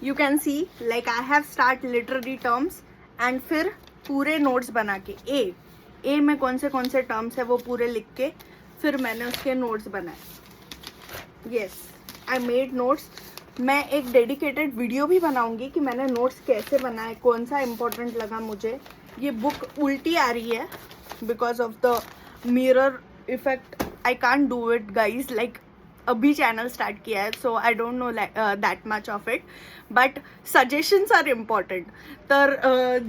You can C like I have start literary terms and फिर पूरे notes बना के ए में कौन से टर्म्स है वो पूरे लिख के फिर मैंने उसके नोट्स बनाए. Yes, I made notes. मैं एक डेडिकेटेड वीडियो भी बनाऊंगी कि मैंने नोट्स कैसे बनाए, कौन सा इम्पोर्टेंट लगा मुझे. ये बुक उल्टी आ रही है because of the mirror effect. I can't do it guys, like अभी चैनल स्टार्ट किया है so I don't know that much of it, but suggestions are important. तर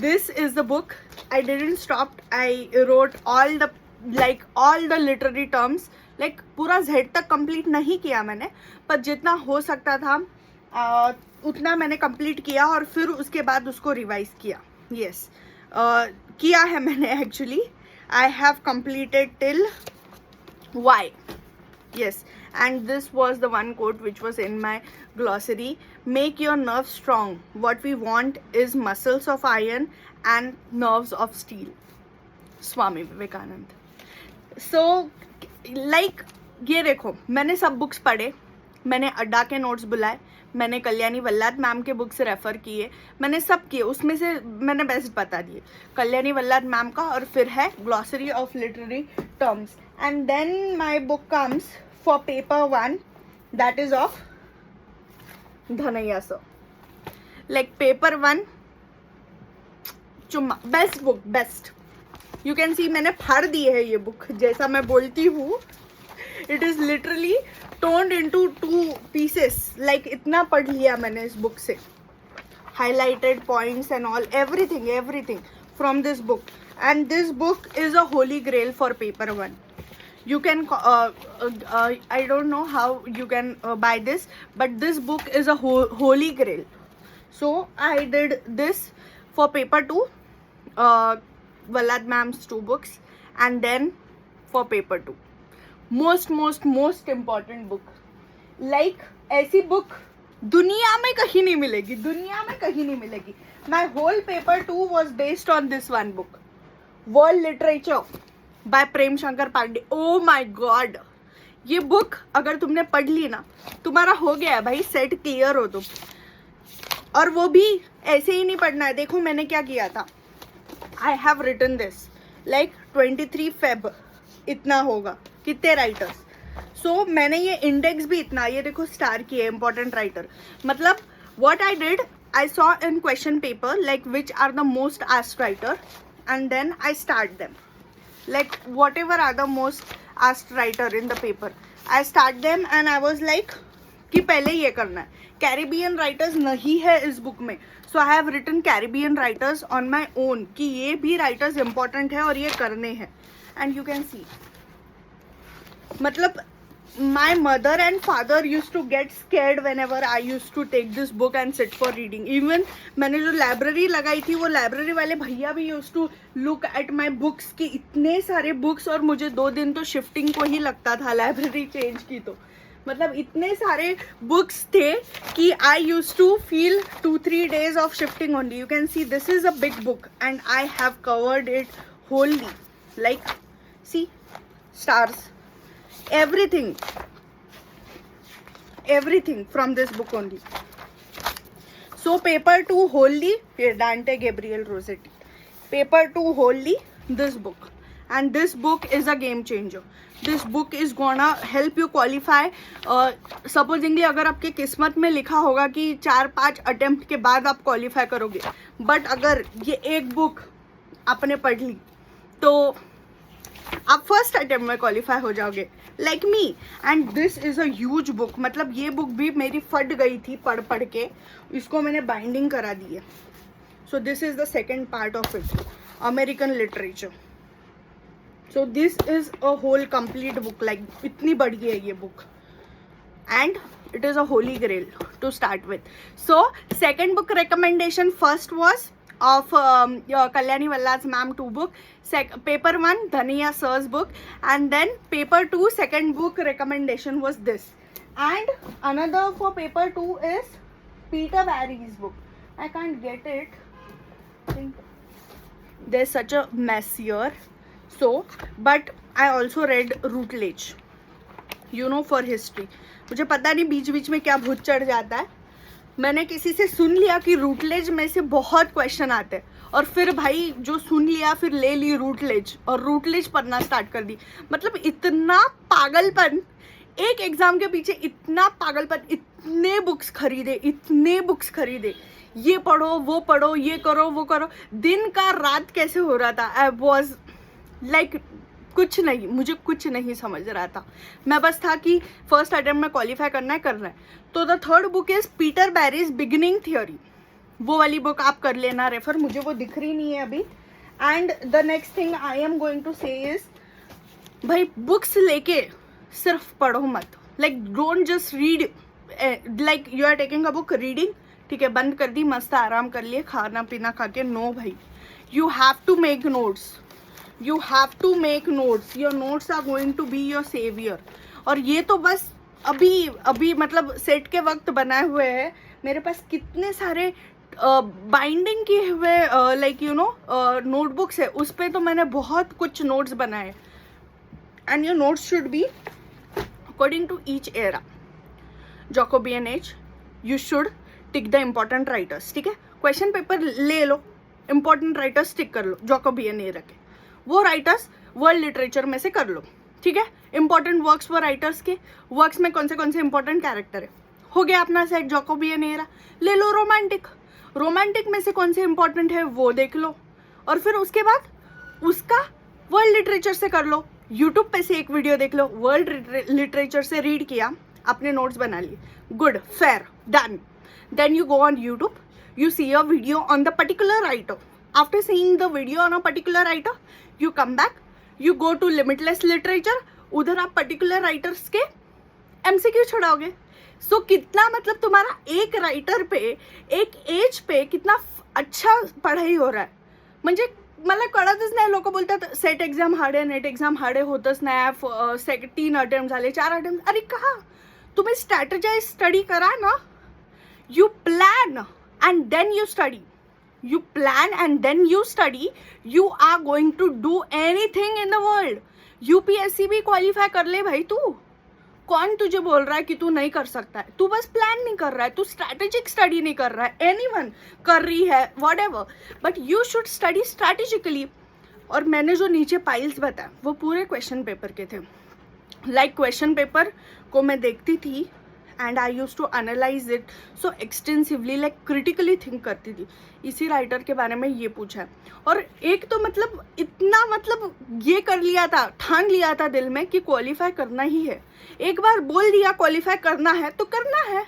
this is the book. I didn't stop. I wrote all the literary terms. Like पूरा Z तक complete नहीं किया मैंने, पर जितना हो सकता था उतना मैंने कंप्लीट किया और फिर उसके बाद उसको रिवाइज किया. यस, किया है मैंने actually. I have completed till Y. Yes, and this was the one quote which was in my glossary. Make your nerves strong. What we want is muscles of iron and nerves of steel. Swami Vivekanand. So, like, ये देखो, मैंने सब books पढ़े, मैंने अड्डा के notes बुलाए, मैंने कल्याणी वल्लाद मैम के बुक्स रेफ़र किए, मैंने सब किए. उसमें से मैंने बेस्ट बता दिए कल्याणी वल्लाद मैम का, और फिर है glossary of literary terms. And then my book comes for paper 1, that is of Dhanaiya sir. Like paper 1 चुम्मा, best book, best. You can see मैंने फाड़ दी है ये बुक, जैसा मैं बोलती हूँ. इट इज़ लिटरली टोन्ड इनटू 2 pieces. लाइक इतना पढ़ लिया मैंने इस बुक से. Highlighted points and all, everything from this book. And this book is a holy grail for paper 1. You can I don't know how you can buy this, but this book is a holy grail. So I did this for paper 2, Vallad ma'am's 2 books, and then for paper 2, most important book. Like ऐसी book दुनिया में कहीं नहीं मिलेगी. My whole paper 2 was based on this one book, World Literature by Prem Shankar Pandey. Oh my God, ये book अगर तुमने पढ़ ली ना, तुम्हारा हो गया है भाई, सेट क्लियर हो तुम. और वो भी ऐसे ही नहीं पढ़ना है. देखो मैंने क्या किया था. I have written this like 23 Feb, इतना होगा कितने राइटर्स. सो मैंने ये इंडेक्स भी इतना, ये देखो स्टार की है, इंपॉर्टेंट राइटर. मतलब what I did, I saw in question paper like which are the most asked writer, and then I start them. Like whatever are the most asked writer in the paper, I start them and I was like कि पहले ये करना है. Caribbean writers नहीं है इस book में, so I have written Caribbean writers on my own कि ये भी राइटर्स इंपॉर्टेंट है और ये करने हैं. एंड यू कैन सी, मतलब my mother and father used to get scared whenever I used to take this book and sit for reading. Even मैंने जो लाइब्रेरी लगाई थी, वो लाइब्रेरी वाले भैया भी used to look at my books कि इतने सारे बुक्स, और मुझे 2 दिन तो शिफ्टिंग को ही लगता था लाइब्रेरी चेंज की. तो मतलब इतने सारे बुक्स थे कि I used to feel 2-3 days of shifting only. You can see this is a big book and I have covered it wholly. Like see, stars, everything from this book only. So paper 2 wholly, Dante Gabriel Rossetti. Paper 2 wholly, this book. And this book is a game changer. This book is gonna help you qualify. Supposingly अगर आपके किस्मत में लिखा होगा कि 4-5 attempt के बाद आप क्वालिफाई करोगे, बट अगर ये एक बुक आपने पढ़ ली तो आप फर्स्ट अटेम्प्ट में क्वालिफाई हो जाओगे, like me. And this is a huge book. मतलब ये बुक भी मेरी फट गई थी पढ़ के, इसको मैंने बाइंडिंग करा दी है. So this is the second part of it, American literature. So this is a whole complete book. Like इतनी बड़ी है ये book, and it is a holy grail to start with. So second book recommendation, first was of Kalyani Vallad's ma'am 2 book. Paper 1 Dhaniya sir's book, and then paper 2 second book recommendation was this. And another for paper 2 is Peter Barry's book. I can't get it. I think there's such a mess here. So but I also read Routledge, you know, for history. मुझे पता नहीं बीच बीच में क्या भूत चढ़ जाता है, मैंने किसी से सुन लिया कि रूटलेज में से बहुत क्वेश्चन आते हैं, और फिर भाई जो सुन लिया फिर ले ली रूटलेज और रूटलेज पढ़ना स्टार्ट कर दी। मतलब इतना पागलपन, एक एग्जाम के पीछे इतना पागलपन, इतने बुक्स खरीदे, ये पढ़ो वो पढ़ो, ये करो वो करो, दिन का रात कैसे हो रहा था। आई वॉज लाइक कुछ नहीं, मुझे कुछ नहीं समझ रहा था। मैं बस था कि फर्स्ट अटेम्प्ट में क्वालिफाई करना है। तो the third book is Peter berries beginning theory, वो वाली बुक आप कर लेना रेफर, मुझे वो दिख रही नहीं है अभी। And the next thing I am going to say is, भाई बुक्स लेके सिर्फ पढ़ो मत। Like don't just read, like you are taking a book reading, ठीक है, बंद कर दी, मस्त आराम कर लिए, खाना पीना खा के। नो भाई, you have to make notes, you have to make notes, your notes are going to be your savior। और ये तो बस अभी मतलब सेट के वक्त बनाए हुए हैं। मेरे पास कितने सारे बाइंडिंग किए हुए लाइक यू नो नोटबुक्स है, उस पर तो मैंने बहुत कुछ नोट्स बनाए। And your notes should be according to each era, Jacobean age, you should tick the important writers, ठीक है। क्वेश्चन पेपर ले लो, इम्पॉर्टेंट राइटर्स टिक कर लो, जैकोबियन एरा के, वो राइटर्स वर्ल्ड लिटरेचर में से कर लो, ठीक है। इंपॉर्टेंट वर्क्स वो राइटर्स के, वर्क्स में कौन से इंपॉर्टेंट कैरेक्टर है, हो गया अपना सेट जैकोबियन एरा। ले लो रोमांटिक में से कौन से इंपॉर्टेंट है वो देख लो, और फिर उसके बाद उसका वर्ल्ड लिटरेचर से कर लो। यूट्यूब पे से एक वीडियो देख लो, वर्ल्ड लिटरेचर से रीड किया, अपने नोट्स बना लिए, good, fair, done. Then you go on YouTube, you see a video on the particular writer. After seeing the video on a particular writer, you come back, you go to limitless literature, उधर आप particular writers के MCQ छुड़ाओगे। So कितना मतलब तुम्हारा एक writer पे, एक as पे कितना अच्छा पढ़ाई हो रहा है। म्हणजे मला कळतच नाही, लोक बोलतात सेट एक्झाम हार्ड आहे, नेट एक्झाम हार्ड आहे, होतच नाही, 3 अटेम्प्ट झाले, 4 अटेम्प्ट, अरे कहा तुम्ही स्ट्रॅटेजाइज स्टडी करा ना। You plan and then you study. You plan and then you study. You are going to do anything in the world. UPSC भी क्वालिफाई कर ले भाई तू। कौन तुझे बोल रहा है कि तू नहीं कर सकता है? तू बस प्लान नहीं कर रहा है, तू स्ट्रैटेजिक स्टडी नहीं कर रहा है। एनीवन कर रही है whatever, but you should study strategically। और मैंने जो नीचे पाइल्स बताया वो पूरे क्वेश्चन पेपर के थे। लाइक क्वेश्चन पेपर को मैं देखती थी and I used to analyze it so extensively, like critically think करती थी, इसी राइटर के बारे में ये पूछा है। और एक तो मतलब इतना मतलब ये कर लिया था, ठान लिया था दिल में कि क्वालिफाई करना ही है। एक बार बोल दिया क्वालिफाई करना है तो करना है,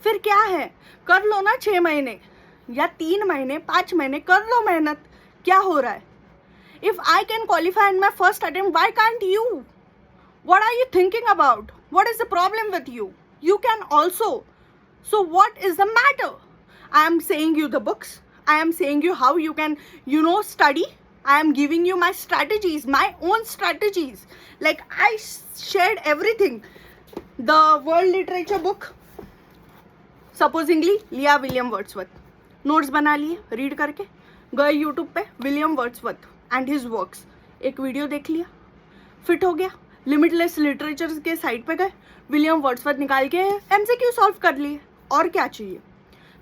फिर क्या है, कर लो ना 6 महीने या 3 महीने 5 महीने, कर लो मेहनत, क्या हो रहा है। If I can qualify in my first attempt, why can't you? What are you thinking about? What is the problem with you? You can also. So what is the matter? I am saying you the books, I am saying you how you can, you know, study. I am giving you my strategies, my own strategies. Like I shared everything. The world literature book supposingly लिया William Wordsworth, notes बना लिए, read करके गए YouTube पे William Wordsworth and his works, एक video देख लिया, fit हो गया। लिमिटलेस लिटरेचर के साइड पे गए, विलियम वर्ड्सवर्थ निकाल के MCQ सॉल्व कर लिए, और क्या चाहिए।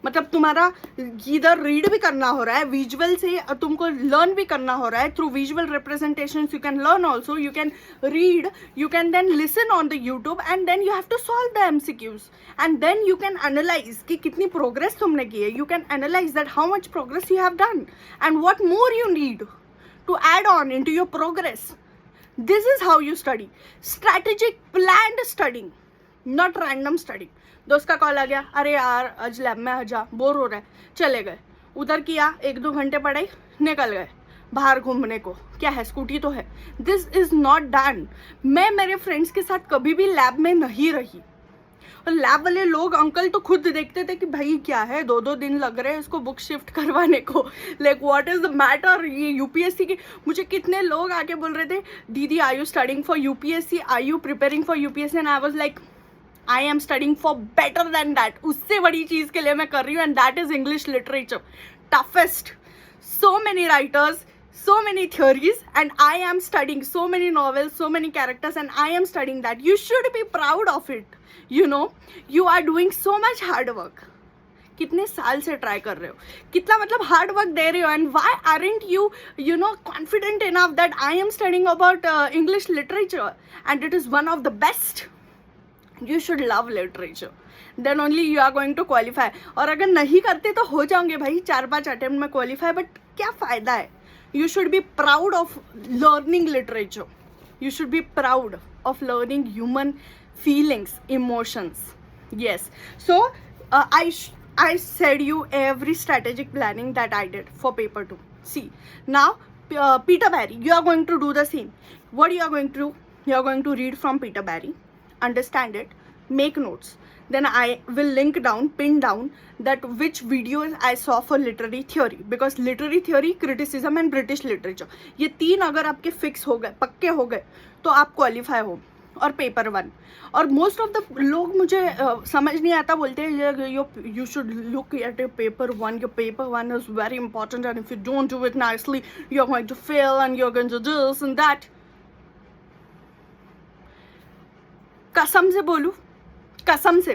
मतलब तुम्हारा इधर रीड भी करना हो रहा है, विजुअल से तुमको लर्न भी करना हो रहा है, through visual representations you can learn also, you can read, you can then listen on the YouTube, and then you have to solve the MCQs, and then you can analyse कि कितनी progress तुमने की है। You can analyse that how much progress you have done and what more you need to add on into your progress. This is how you study. Strategic, planned studying, not random studying. दोस्त का call आ गया, अरे यार आज lab में आ जा, bore हो रहा है, चले गए उधर, किया 1-2 घंटे पढ़ाई, निकल गए बाहर घूमने को, क्या है स्कूटी तो है। This is not done. मैं मेरे फ्रेंड्स के साथ कभी भी लैब में नहीं रही, और लैब वाले लोग अंकल तो खुद देखते थे कि भाई क्या है, 2-2 दिन लग रहे हैं इसको बुक शिफ्ट करवाने को, like what is the matter. ये यूपीएससी की, मुझे कितने लोग आके बोल रहे थे, दीदी are you studying for UPSC, are you preparing for UPSC, and I was like I am studying for better than that, उससे बड़ी चीज़ के लिए मैं कर रही हूँ, and that is English literature, toughest, so many writers, so many theories, and I am studying so many novels, so many characters, and I am studying that. You should be proud of it. You know, you are doing so much hard work. कितने साल से try कर रहे हो, कितना मतलब hard work दे रहे हो, and why aren't you you know confident enough that I am studying about English literature and it is one of the best. You should love literature, then only you are going to qualify. और अगर नहीं करते तो हो जाओगे भाई 4-5 attempt में qualify, but क्या फ़ायदा है. You should be proud of learning literature. You should be proud of learning human feelings, emotions. Yes. So I said you every strategic planning that I did for paper 2. See, now Peter Barry, you are going to do the same. What you are going to do? You are going to read from Peter Barry, understand it, make notes. Then I will link down, pin down that which videos I saw for literary theory, because literary theory, criticism and British literature, ये 3 अगर आपके fix हो गए, पक्के हो गए, तो आप क्वालिफाई हो. और पेपर 1, और मोस्ट ऑफ द लोग मुझे समझ नहीं आता, बोलते हैं you should look at your paper 1, your paper 1 is very important and if you don't do it nicely you are going to fail and you are going to do this and that. कसम से बोलूं, कसम से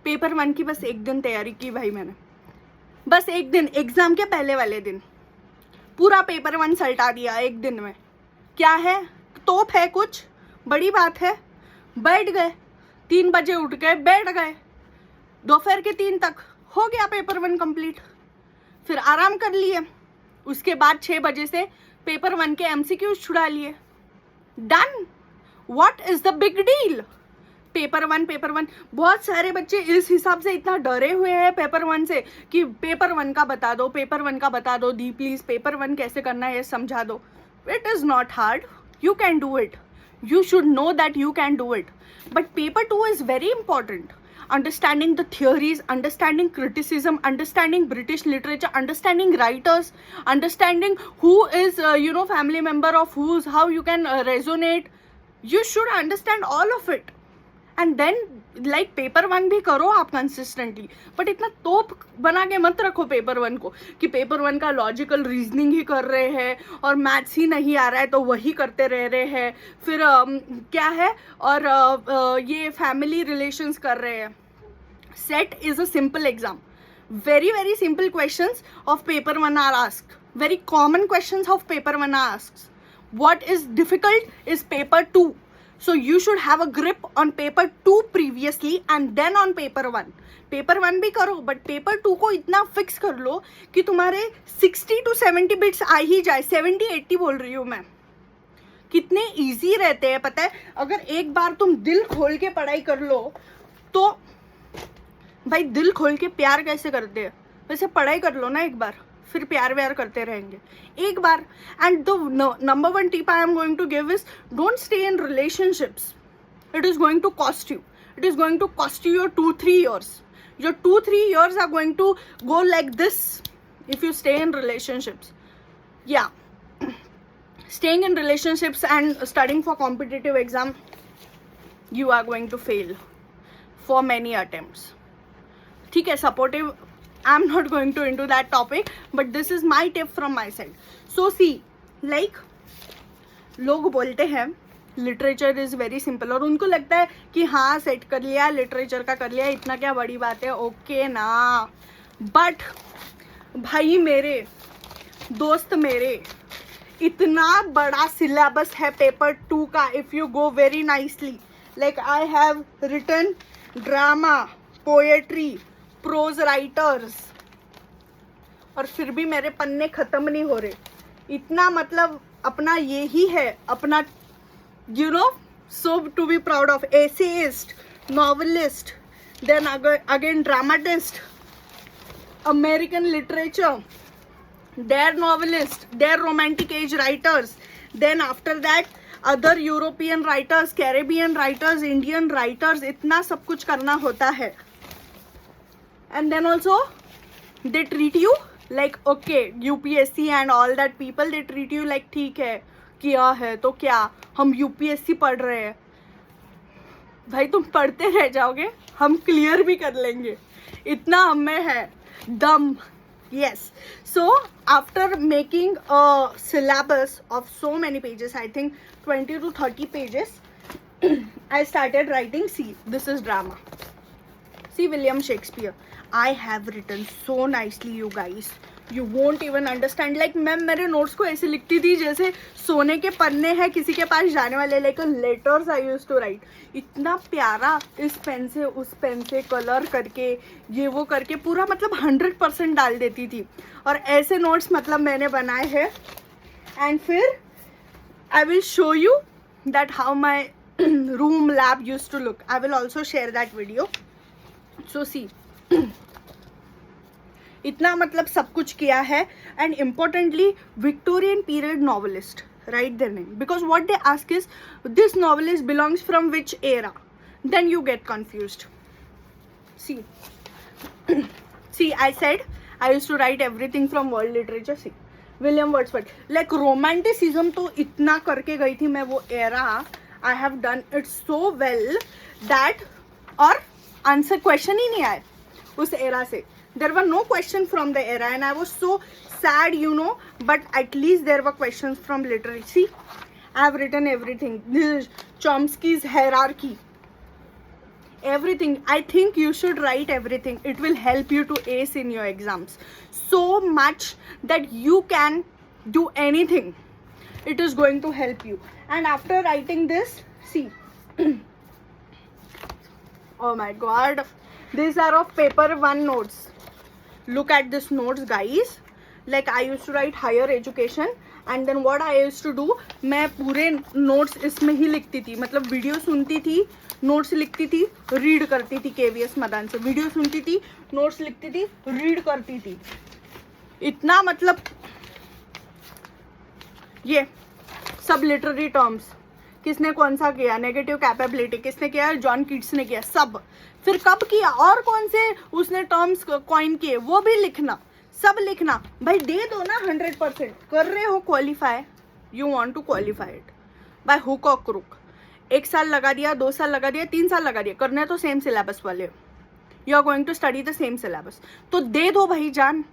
paper 1 की बस 1 दिन तैयारी की भाई मैंने, बस 1 दिन, एग्जाम के पहले वाले दिन पूरा पेपर 1 सल्टा दिया 1 दिन में. क्या है, तोप है, कुछ बड़ी बात है. बैठ गए, 3 बजे उठ गए, बैठ गए, दोपहर के 3 तक हो गया पेपर 1 कंप्लीट. फिर आराम कर लिए, उसके बाद 6 बजे से पेपर 1 के MCQs छुड़ा लिए. Done. What is the big deal? Paper 1 बहुत सारे बच्चे इस हिसाब से इतना डरे हुए हैं पेपर 1 से कि पेपर 1 का बता दो, पेपर 1 का बता दो दी प्लीज, पेपर 1 कैसे करना है समझा दो. It is not hard, you can do it, you should know that you can do it. But paper 2 is very important. Understanding the theories, understanding criticism, understanding British literature, understanding writers, understanding who is family member of whose, how you can resonate. You should understand all of it. And then like paper 1 भी करो आप consistently, but इतना तोप बना के मत रखो paper 1 को कि पेपर 1 का लॉजिकल रीजनिंग ही कर रहे हैं और मैथ्स ही नहीं आ रहा है तो वही करते रह रहे हैं. फिर क्या है, और ये फैमिली रिलेशंस कर रहे हैं. Set is a simple exam. very very simple questions of paper 1 are asked, very common questions of paper 1 are asked. What is difficult is paper 2. So you should have a grip on paper 2 previously and then on paper 1. Paper 1 भी करो but paper 2 को इतना fix कर लो कि तुम्हारे 60 to 70 bits आ ही जाए. 70-80 बोल रही हूँ मैं. कितने इजी रहते हैं पता है. अगर एक बार तुम दिल खोल के पढ़ाई कर लो तो भाई दिल खोल के प्यार कैसे करते हैं वैसे पढ़ाई कर लो ना एक बार, फिर प्यार व्यार करते रहेंगे एक बार. And the number 1 tip I am going to give is don't stay in relationships. It is going to cost you. It is going to cost you your 2-3 years. Your 2-3 years are going to go like this if you stay in relationships. Yeah. Staying in relationships and studying for competitive exam, you are going to fail for many attempts. ठीक है, supportive. I'm not going to into that topic, but this is my tip from my side. So see, like लोग बोलते हैं literature is very simple और उनको लगता है कि हाँ सेट कर लिया, लिटरेचर का कर लिया, इतना क्या बड़ी बात है, ओके ना. बट भाई मेरे दोस्त मेरे, इतना बड़ा सिलेबस है पेपर 2 का. If you go very nicely, like I have written drama, poetry, prose writers, और फिर भी मेरे पन्ने ख़त्म नहीं हो रहे. इतना मतलब अपना ये ही है अपना, you know, so to be proud of. Essayist, novelist, then again dramatist, American literature, their novelist, their romantic age writers, then after that other European writers, Caribbean writers, Indian writers, इतना सब कुछ करना होता है. And then also they treat you like okay, UPSC and all that people, they treat you like ठीक है किया है तो क्या, हम यूपीएससी पढ़ रहे हैं. भाई तुम पढ़ते रह जाओगे, हम क्लियर भी कर लेंगे, इतना हमें है दम. Yes. So after making a syllabus of so many pages, I think 20 to 30 pages, I started writing. See, this is drama. See William Shakespeare. I have written so nicely, you guys. You won't even understand. Like मैं मेरे notes को ऐसे लिखती थी जैसे सोने के पन्ने हैं किसी के पास जाने वाले, like letters I used to write. इतना प्यारा इस पेन से उस पेन से कलर करके ये वो करके पूरा मतलब 100% डाल देती थी. और ऐसे नोट्स मतलब मैंने बनाए हैं. एंड फिर I will show you that how my room lab used to look. I will also share that video. So see. इतना मतलब सब कुछ किया है. And importantly Victorian period novelist, write their name, because what they ask is this novelist belongs from which era, then you get confused. See I said I used to write everything from world literature. See William Wordsworth, like romanticism तो इतना करके गई थी मैं वो era. I have done it so well that, और answer question ही नहीं आए उस एरा से. There were no questions from the era and I was so sad, you know, but at least there were questions from literary. See, I have written everything. This is Chomsky's hierarchy. Everything. I think you should write everything. It will help you to ace in your exams so much that you can do anything. It is going to help you. And after writing this, see, oh my god, these are of paper 1 notes. Look at this notes, guys. Like I used to write higher education and then what I used to do, मैं पूरे notes इसमें ही लिखती थी. मतलब video सुनती थी, notes लिखती थी, रीड करती थी KVS मदान से. वीडियो सुनती थी, notes लिखती थी, रीड करती थी. इतना मतलब ये सब लिटरेरी टर्म्स किसने कौन सा किया, नेगेटिव कैपेबिलिटी किसने किया, जॉन कीट्स ने किया, सब. फिर कब किया और कौन से उसने टर्म्स कॉइन किए वो भी लिखना, सब लिखना. भाई दे दो ना 100%. कर रहे हो qualify, you want to qualify it by hook और क्रुक. 1 साल लगा दिया, 2 साल लगा दिया, 3 साल लगा दिया, करने तो सेम सिलेबस वाले. You are going to study the same syllabus. तो दे दो भाई जान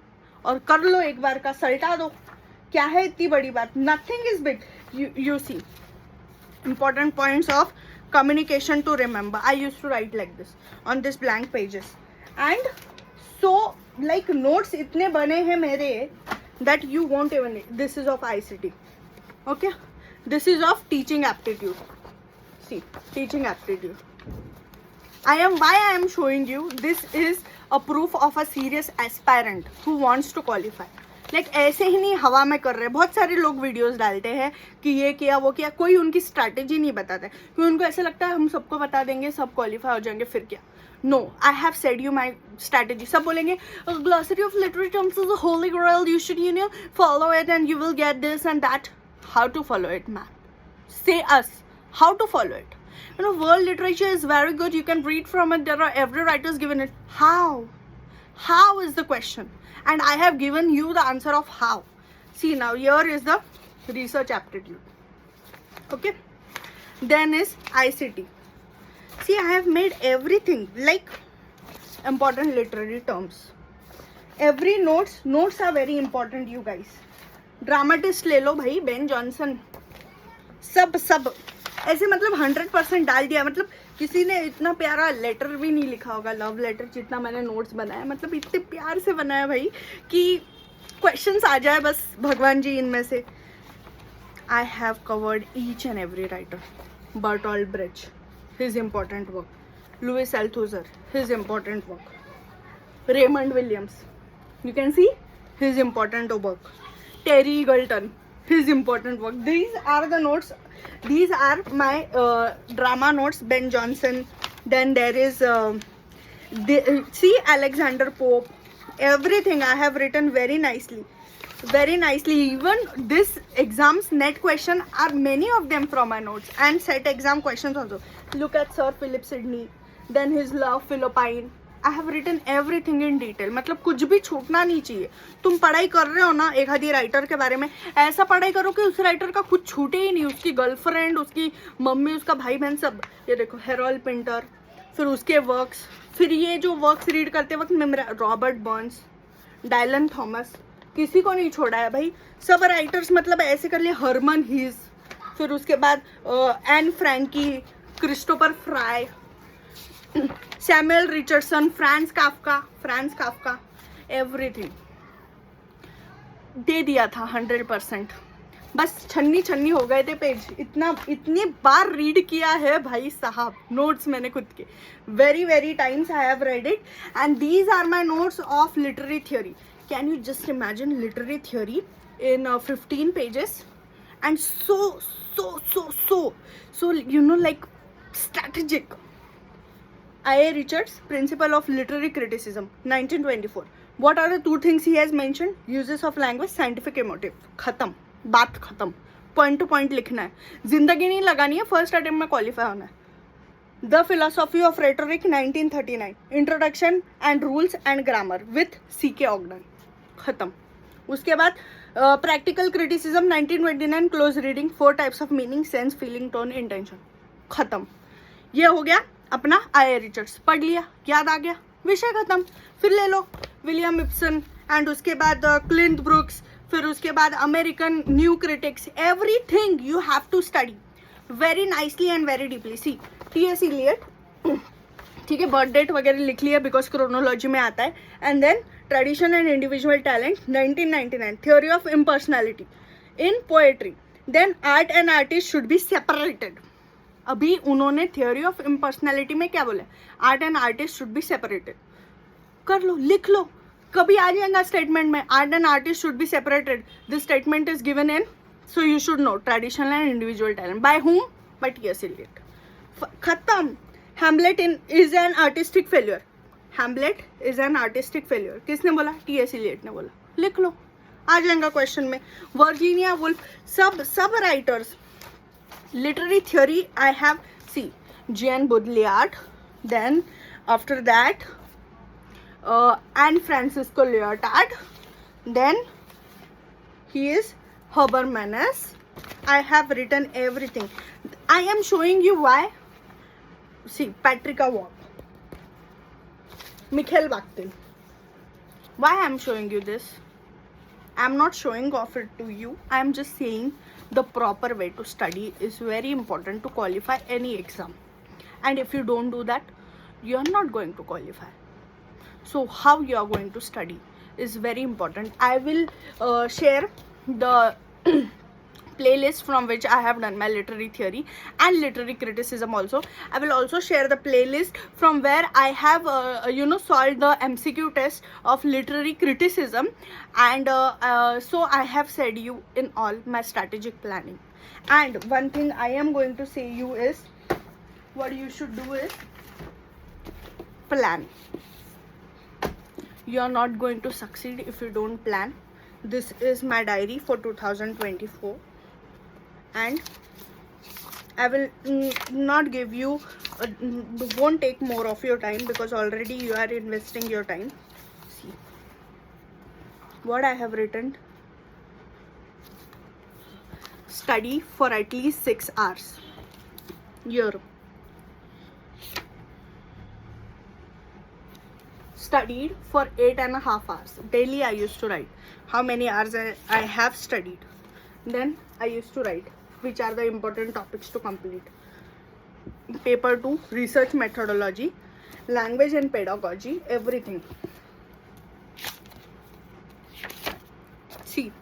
और कर लो एक बार का, सल्टा दो. क्या है इतनी बड़ी बात, nothing is big. You see important points of communication to remember. I used to write like this on this blank pages and so like notes itne bane hain mere that you won't even. This is of ICT, okay, this is of teaching aptitude. See, teaching aptitude. Why I am showing you this is a proof of a serious aspirant who wants to qualify. Like ऐसे ही नहीं हवा में कर रहे. बहुत सारे लोग videos डालते हैं कि ये किया वो किया, कोई उनकी स्ट्रैटेजी नहीं बताता है क्योंकि उनको ऐसा लगता है हम सबको बता देंगे सब क्वालिफाई हो जाएंगे फिर क्या. No, I have said you my strategy. सब बोलेंगे glossary of literary terms is a holy grail, you should you know follow it and you will get this and that. How to follow it ma'am? Say us how to follow it. You know, world literature is very good. You can read from it. There are every writer's given it. How is the question? And I have given you the answer of how. See, now here is the research aptitude. Okay. Then is ICT. See, I have made everything like important literary terms. Every notes are very important, you guys. Dramatist ले लो भाई, Ben Jonson, सब ऐसे मतलब 100% डाल दिया. मतलब किसी ने इतना प्यारा लेटर भी नहीं लिखा होगा, लव लेटर जितना मैंने नोट्स बनाया. मतलब इतने प्यार से बनाया भाई कि क्वेश्चंस आ जाए बस भगवान जी इनमें से. I have covered each and every writer. Bertolt Brecht, his important work. Louis Althusser, his important work. Raymond Williams, you can see his important work. Terry Eagleton, his important work. These are the notes. These are my drama notes. Ben Jonson. Then there is see Alexander Pope. Everything I have written very nicely, very nicely. Even this exams net question are many of them from my notes, and set exam questions also. Look at Sir Philip Sidney. Then his Love Philippine. I have written everything in detail. मतलब कुछ भी छूटना नहीं चाहिए. तुम पढ़ाई कर रहे हो ना एक आधी राइटर के बारे में, ऐसा पढ़ाई करो कि उस राइटर का कुछ छूटे ही नहीं. उसकी गर्लफ्रेंड, उसकी मम्मी, उसका भाई बहन सब. ये देखो हेरोल्ड पिंटर, फिर उसके वर्क्स, फिर ये जो वर्क्स रीड करते वक्त मेरा रॉबर्ट बर्न्स, डायलन थॉमस, किसी को नहीं छोड़ा है भाई. सब राइटर्स मतलब ऐसे कर लिए. हरमन हीज, फिर उसके बाद Anne Frankie, Christopher Fry, Samuel Richardson, Franz Kafka, everything दे दिया था 100%. बस छन्नी हो गए थे पेज. इतनी बार रीड किया है भाई साहब. नोट्स मैंने खुद के very times I have read it, and these are my notes of literary theory. Can you just imagine literary theory in 15 pages and so you know, like strategic. I.A. Richards, Principle of Literary Criticism, 1924. What are the two things he has mentioned? Uses of language, scientific emotive. खत्म, बात खत्म. Point two point लिखना है, जिंदगी नहीं लगानी है, first attempt में क्वालिफाई होना है. The philosophy of rhetoric 1939. Introduction and rules and grammar with C.K. ऑगडन. खत्म. उसके बाद practical criticism 1929. Close reading. 4 types of meaning, sense, feeling, tone, intention. खत्म. ये हो गया अपना I.A. रिचर्ड्स. पढ़ लिया, याद आ गया, विषय खत्म. फिर ले लो विलियम इब्सन, एंड उसके बाद क्लिंट ब्रुक्स, फिर उसके बाद American new critics. Everything you have to study very nicely and very deeply. See T.S. Eliot, ठीक है, बर्थ डेट वगैरह लिख लिया बिकॉज क्रोनोलॉजी में आता है. And then tradition and individual talent 1999. Theory of impersonality in poetry. Then art and artist should be separated. अभी उन्होंने थ्योरी ऑफ इम्पर्सनैलिटी में क्या बोला? Art and artist should be separated. कर लो, लिख लो, कभी आ जाएगा स्टेटमेंट में art and artist should be separated. This statement is given in, so you should know traditional and individual talent. By whom? By T.S. Elliot. खत्म. Hamlet is an artistic failure. Hamlet is an artistic failure. किसने बोला? T.S. Elliot ने बोला. लिख लो, आ जाएगा question में. Virginia Woolf, सब writers. Literary theory I have see Jean Baudrillard, then after that Anne Francisco Lyotard, then he is Habermas. I have written everything. I am showing you why. See, Patricia Waugh, Mikhail Bakhtin. Why I am showing you this? I am not showing off it to you. I am just saying the proper way to study is very important to qualify any exam. And if you don't do that, you are not going to qualify. So how you are going to study is very important. I will share the playlist from which I have done my literary theory and literary criticism also. I will also share the playlist from where I have solved the MCQ test of literary criticism, and so I have said you in all my strategic planning. And one thing I am going to say you is, what you should do is plan. You are not going to succeed if you don't plan. This is my diary for 2024. And I will not give you, won't take more of your time because already you are investing your time. See what I have written. Study for at least 6 hours. Here. Studied for 8.5 hours. Daily I used to write how many hours I have studied. Then I used to write which are the important topics to complete. Paper 2, research methodology, language and pedagogy, everything. See,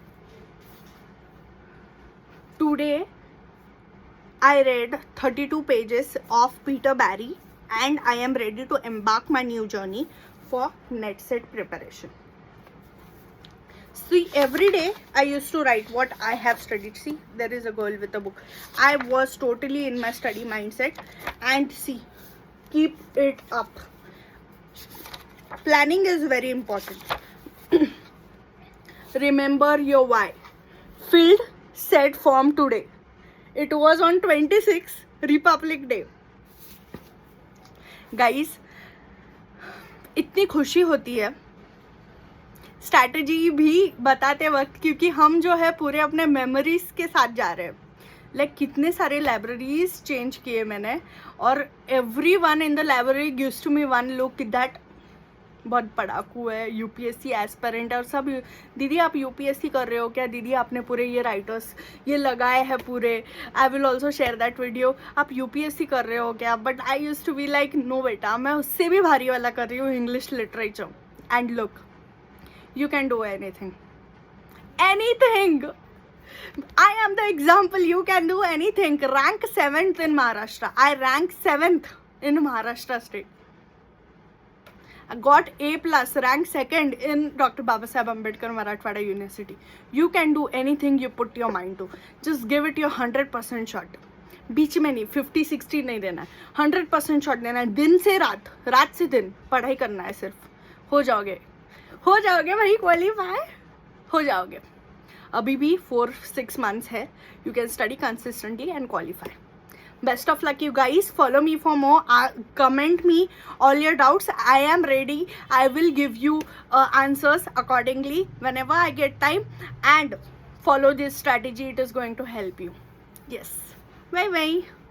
today I read 32 pages of Peter Barry, and I am ready to embark my new journey for NetSet preparation. See, every day I used to write what I have studied. See, there is a girl with a book. I was totally in my study mindset, and see, keep it up. Planning is very important. Remember your why. Filled set form today. It was on 26 Republic Day. Guys, इतनी खुशी होती है strategy भी बताते वक्त, क्योंकि हम जो है पूरे अपने मेमोरीज के साथ जा रहे हैं. लाइक कितने सारे लाइब्रेरीज चेंज किए मैंने, और every one in the library gives to me one look that बहुत पढ़ाकू है, यूपीएससी एस्पिरेंट है और सब। दीदी आप यूपीएससी कर रहे हो क्या? दीदी आपने पूरे ये राइटर्स ये लगाए हैं पूरे, I will also share that video. आप यूपीएससी कर रहे हो क्या? But I use to be like no बेटा, मैं उससे भी भारी वाला कर रही हूँ, English literature. And look, you can do anything. I am the example. You can do anything. Rank 7th in Maharashtra. I rank 7th in Maharashtra state. I got A plus, rank 2nd in Dr. Babasaheb Ambedkar Marathwada University. You can do anything you put your mind to. Just give it your 100% shot. बीच में नहीं, 50-60 नहीं देना है, 100% shot देना है। दिन से रात, रात से दिन पढ़ाई करना है सिर्फ। हो जाओगे भाई, क्वालिफाई हो जाओगे। अभी भी 4-6 months है। You can study consistently and qualify. Best of luck you guys, follow me for more, comment me all your doubts, I am ready, I will give you answers accordingly whenever I get time, and follow this strategy, it is going to help you. Yes, bye bye.